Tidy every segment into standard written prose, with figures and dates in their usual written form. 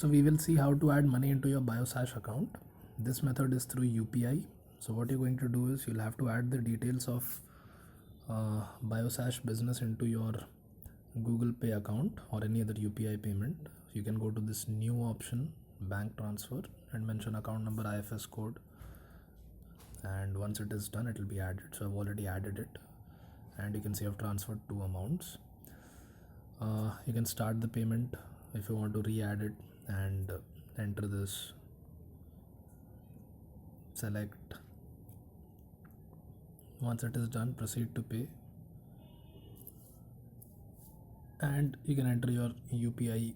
So we will see how to add money into your Biosash account. This method is through UPI. So what you're going to do is you'll have to add the details of Biosash business into your Google Pay account or any other UPI payment. You can go to this new option, bank transfer, and mention account number, IFS code, and once it is done it will be added. So I've already added it, and you can see I've transferred two amounts. You can start the payment if you want to re-add it, and enter this, select. Once it is done, proceed to pay, and you can enter your UPI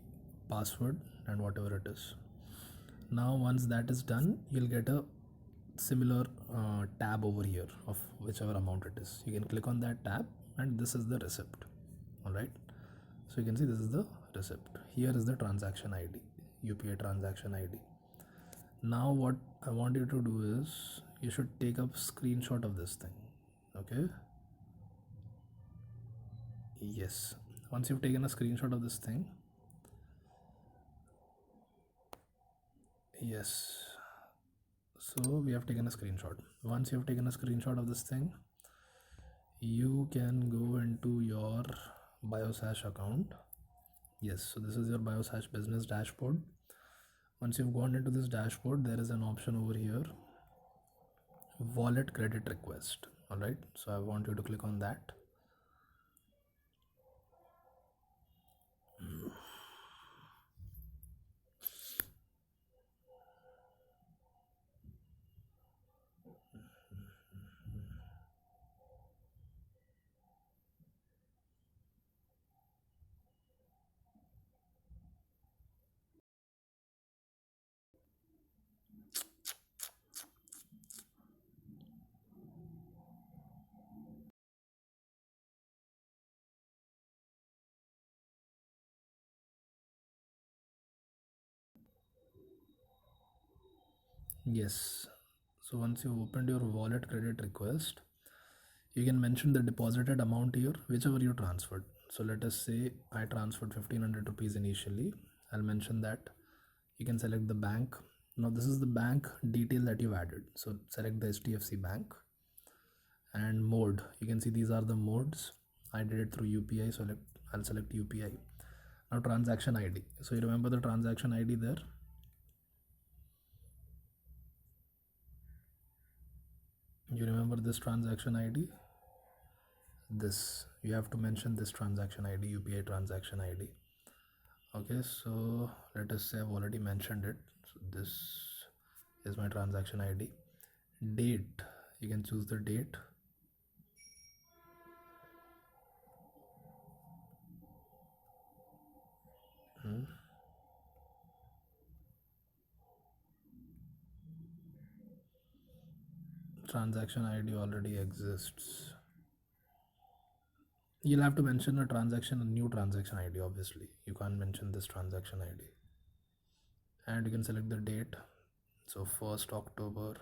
password and whatever it is. Now once that is done, you'll get a similar tab over here of whichever amount it is. You can click on that tab, and this is the receipt. Alright, so you can see this is the receipt. Here is the transaction ID, UPI transaction ID. Now what I want you to do is you should take a screenshot of this thing. Okay, yes, once you've taken a screenshot of this thing, yes, so we have taken a screenshot. Once you have taken a screenshot of this thing, you can go into your Biosash account. Yes, so this is your Biosash business dashboard. Once you've gone into this dashboard, there is an option over here, wallet credit request. Alright, so I want you to click on that. Yes, so once you opened your wallet credit request, you can mention the deposited amount here, whichever you transferred. So let us say I transferred 1500 rupees initially. I'll mention that. You can select the bank. Now this is the bank detail that you've added, so select the HDFC bank, and mode, you can see these are the modes. I did it through UPI, so I'll select UPI. Now transaction ID, so you remember the transaction ID there. You remember this transaction ID, this, you have to mention this transaction ID, UPI transaction ID. Okay, so let us say I've already mentioned it, so this is my transaction ID. Date, you can choose the date. Transaction ID already exists. You'll have to mention a new transaction ID. Obviously you can't mention this transaction ID, and you can select the date, so 1st October.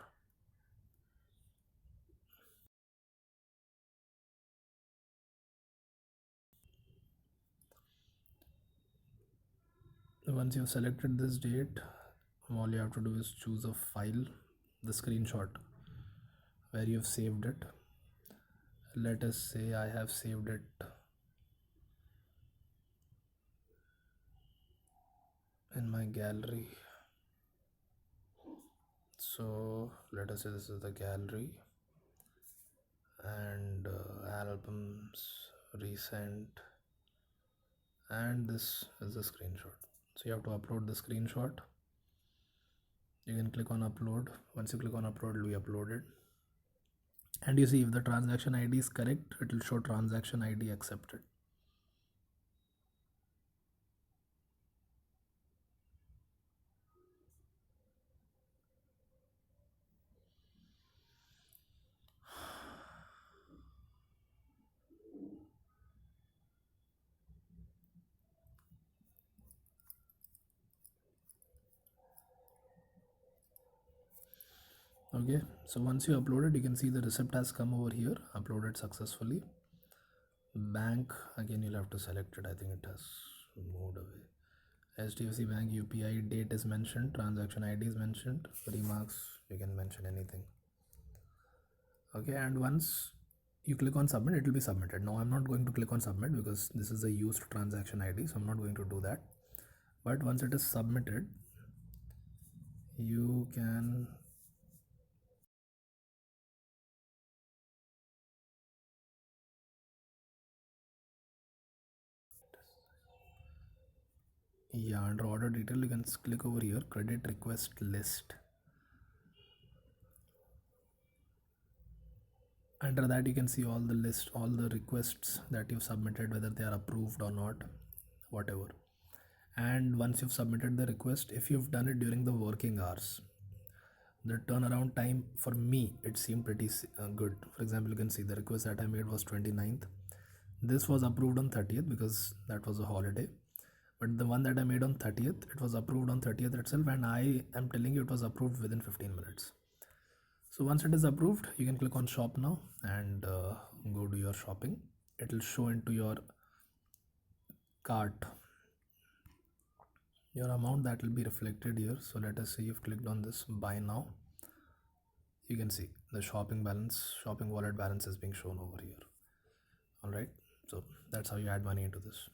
Once you've selected this date, all you have to do is choose a file, the screenshot where you've saved it. Let us say I have saved it in my gallery, so let us say this is the gallery, and albums, recent, and this is the screenshot. So you have to upload the screenshot. You can click on upload. Once you click on upload, it will be uploaded, and you see if the transaction ID is correct, it will show transaction ID accepted. Okay, so once you upload it, you can see the receipt has come over here, uploaded successfully. Bank, again you'll have to select it, I think it has moved away. HDFC Bank UPI, date is mentioned, transaction ID is mentioned, remarks, you can mention anything. Okay, and once you click on submit, it will be submitted. Now I'm not going to click on submit because this is a used transaction ID, so I'm not going to do that. But once it is submitted, you can under order detail you can click over here, credit request list. Under that you can see all the list, all the requests that you've submitted, whether they are approved or not, whatever. And once you've submitted the request, if you've done it during the working hours, the turnaround time for me it seemed pretty good. For example, you can see the request that I made was 29th. This was approved on 30th because that was a holiday, but the one that I made on 30th, it was approved on 30th itself, and I am telling you it was approved within 15 minutes. So once it is approved, you can click on shop now and go do your shopping. It will show into your cart your amount that will be reflected here. So let us say you've clicked on this buy now. You can see the shopping wallet balance is being shown over here. All right, so that's how you add money into this.